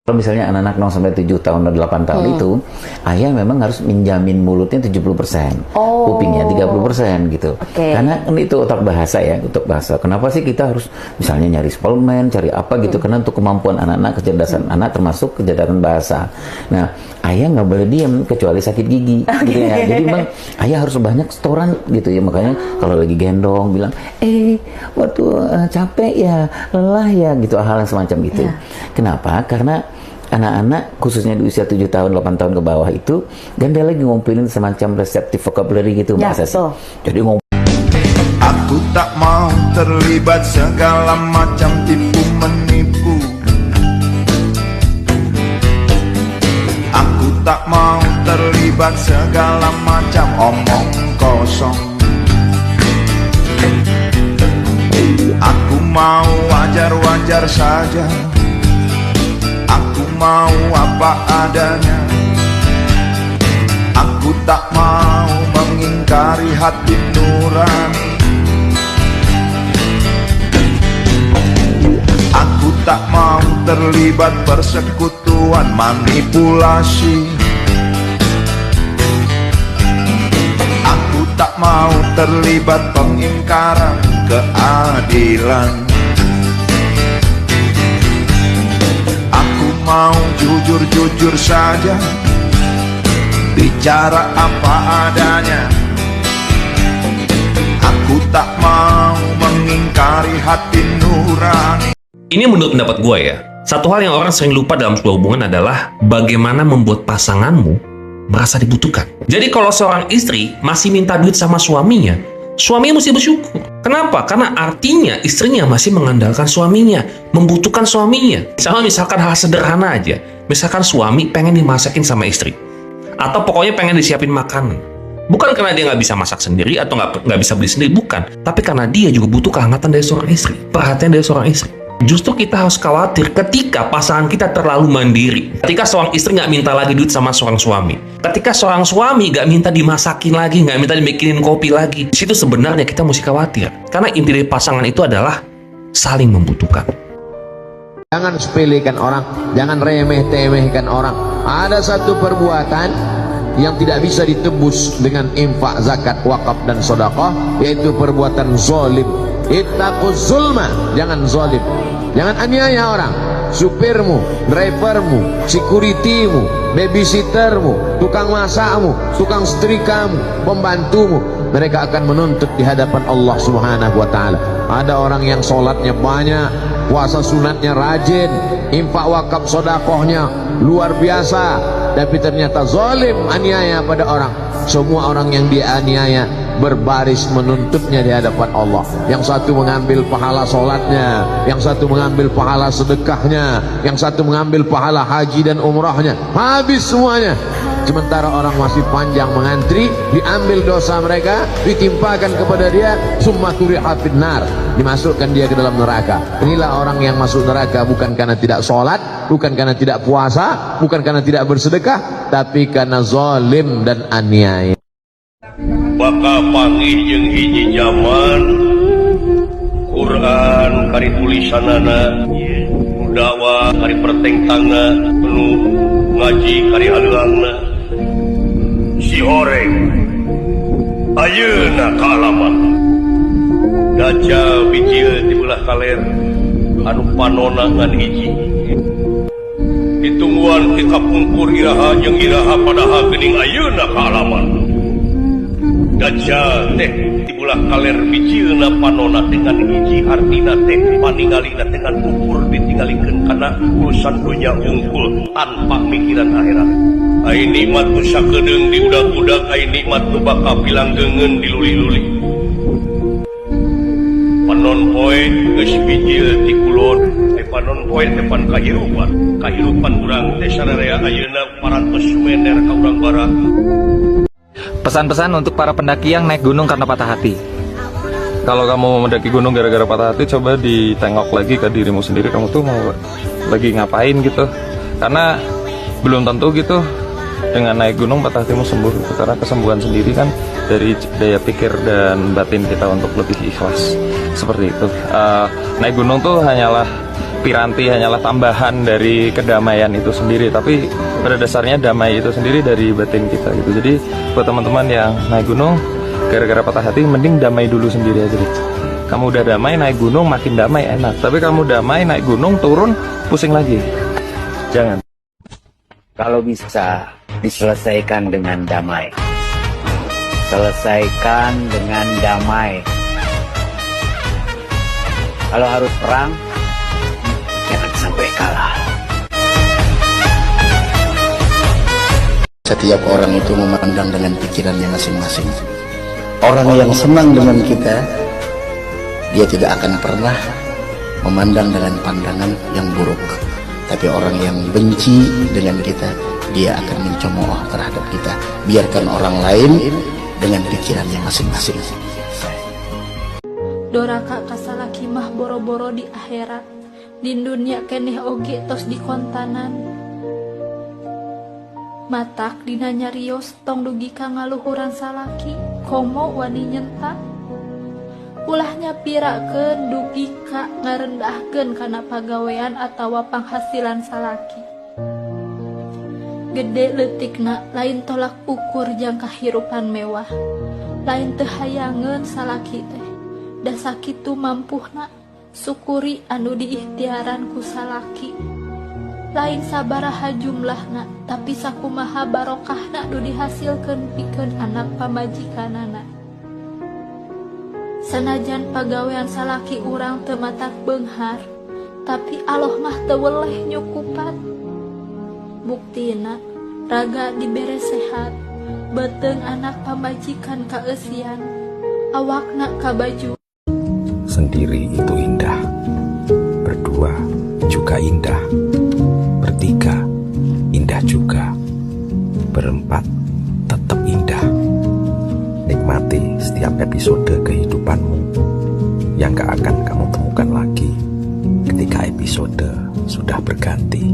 Kalau misalnya anak-anak 0 sampai 7 tahun atau 8 tahun itu, ayah memang harus minjamin mulutnya 70%, kupingnya 30% gitu. Karena itu otak bahasa ya, otak bahasa. Kenapa sih kita harus misalnya nyari spelman, cari apa gitu? Karena untuk kemampuan anak-anak, kecerdasan anak termasuk kecerdasan bahasa. Nah, ayah nggak boleh diam kecuali sakit gigi, gitu ya. Jadi memang ayah harus banyak setoran gitu ya. Makanya kalau lagi gendong bilang, waktu capek ya, lelah ya, gitu hal yang semacam itu. Kenapa? Karena anak-anak khususnya di usia 7 tahun, 8 tahun ke bawah itu dan dia lagi ngumpulin semacam reseptif vocabulary gitu Mbak Sesi. Jadi aku tak mau terlibat segala macam tipu menipu. Aku tak mau terlibat segala macam omong kosong. Aku mau wajar-wajar saja. Aku mau apa adanya. Aku tak mau mengingkari hati nurani. Aku tak mau terlibat persekutuan manipulasi. Aku tak mau terlibat pengingkaran keadilan. Mau jujur-jujur saja, bicara apa adanya. Aku tak mau mengingkari hati nurani. Ini menurut pendapat gue ya, satu hal yang orang sering lupa dalam sebuah hubungan adalah bagaimana membuat pasanganmu merasa dibutuhkan. Jadi kalau seorang istri masih minta duit sama suaminya, suaminya mesti bersyukur. Kenapa? Karena artinya istrinya masih mengandalkan suaminya, membutuhkan suaminya. Misalkan hal sederhana aja. Misalkan suami pengen dimasakin sama istri. Atau pokoknya pengen disiapin makanan. Bukan karena dia nggak bisa masak sendiri atau nggak bisa beli sendiri, bukan. Tapi karena dia juga butuh kehangatan dari seorang istri. Perhatian dari seorang istri. Justru kita harus khawatir ketika pasangan kita terlalu mandiri. Ketika seorang istri nggak minta lagi duit sama seorang suami. Ketika seorang suami nggak minta dimasakin lagi, nggak minta dibikinin kopi lagi. Di situ sebenarnya kita mesti khawatir. Karena inti dari pasangan itu adalah saling membutuhkan. Jangan sepelekan orang, jangan remeh-temehkan orang. Ada satu perbuatan yang tidak bisa ditebus dengan infak, zakat, wakaf, dan sedekah, yaitu perbuatan zalim. Ittaquz zulma, jangan zalim. Jangan aniaya orang. Supirmu, drivermu, securitymu, babysittermu, tukang masakmu, tukang setrikamu, pembantumu, mereka akan menuntut di hadapan Allah Subhanahu wa taala. Ada orang yang sholatnya banyak, puasa sunatnya rajin, infak wakaf sedekahnya luar biasa, tapi ternyata zalim, aniaya pada orang. Semua orang yang dianiaya berbaris menuntutnya di hadapan Allah. Yang satu mengambil pahala sholatnya, yang satu mengambil pahala sedekahnya, yang satu mengambil pahala haji dan umrahnya. Habis semuanya. Sementara orang masih panjang mengantri, diambil dosa mereka, ditimpakan kepada dia, summa turiha finnar, dimasukkan dia ke dalam neraka. Inilah orang yang masuk neraka bukan karena tidak sholat, bukan karena tidak puasa, bukan karena tidak bersedekah, tapi karena zalim dan aniaya. Baka panggih jeung hiji zaman Quran kari tulisanana, dakwah kari pertengtangna, penuh ngaji kari haleuangna. Si horeng ayeuna kaalaman daja bijil di belah kaler anu panona ngan hiji. Ditungguan ti kapungkur iraha jeung iraha padaha geuning ayeuna kaalaman. Gajah teh di belah kaler bijilna panona dengan hiji, artina teh paningalina dengan ukur ditinggalikeun kana urusan dunya unggul tanpa mikiran akhirat. Ai nikmat nu sakedeung di udag-udag, ai nikmat nu bakal pilanggeungeun di luli-luli. Panon poe geus bijil ti kulon, panon poe teh pan kahirupan urang teh sararea ayeuna parantos sumender ka urang barat. Pesan-pesan untuk para pendaki yang naik gunung karena patah hati. Kalau kamu mau mendaki gunung gara-gara patah hati, coba ditengok lagi ke dirimu sendiri, kamu tuh mau lagi ngapain gitu. Karena belum tentu gitu dengan naik gunung patah hatimu sembuh gitu. Karena kesembuhan sendiri kan dari daya pikir dan batin kita untuk lebih ikhlas. Seperti itu. Naik gunung tuh hanyalah piranti, hanyalah tambahan dari kedamaian itu sendiri. Tapi pada dasarnya damai itu sendiri dari batin kita gitu. Jadi buat teman-teman yang naik gunung gara-gara patah hati, mending damai dulu sendiri aja deh. Kamu udah damai, naik gunung makin damai enak. Tapi kamu damai, naik gunung, turun, pusing lagi. Jangan. Kalau bisa diselesaikan dengan damai. Selesaikan dengan damai. Kalau harus perang, jangan sampai kalah. Setiap orang itu memandang dengan pikirannya masing-masing. Orang yang senang dengan kita, dia tidak akan pernah memandang dengan pandangan yang buruk. Tapi orang yang benci dengan kita, dia akan mencemooh terhadap kita. Biarkan orang lain dengan pikirannya masing-masing. Doraka kasalaki mah boro-boro di akhirat, di dunia keneh oge tos di kontanan. Matak dina nyarios tong dugi ka ngaluhuran salaki, komo wani nyentak. Ulahnya pirakeun dugi ka ngarendahkeun kana pagawean atawa penghasilan salaki. Gede leutikna lain tolak ukur jang kahirupan mewah, lain teu hayangeun salaki teh. Da sakitu mampuhna syukuri anu diikhtiaran ku salaki. Lain sabaraha jumlahna, tapi sakumaha barokahna nu dihasilkeun pikeun anak pamajikanana. Sanajan pagawean salaki urang teu matak beunghar, tapi Allah mah teu weleh nyukupan. Buktina raga dibere sehat, beteung anak pamajikan kaeusian, awakna kabaju. Sendiri itu indah, berdua juga indah, bertiga indah juga, berempat tetap indah. Nikmati setiap episode kehidupanmu yang gak akan kamu temukan lagi ketika episode sudah berganti.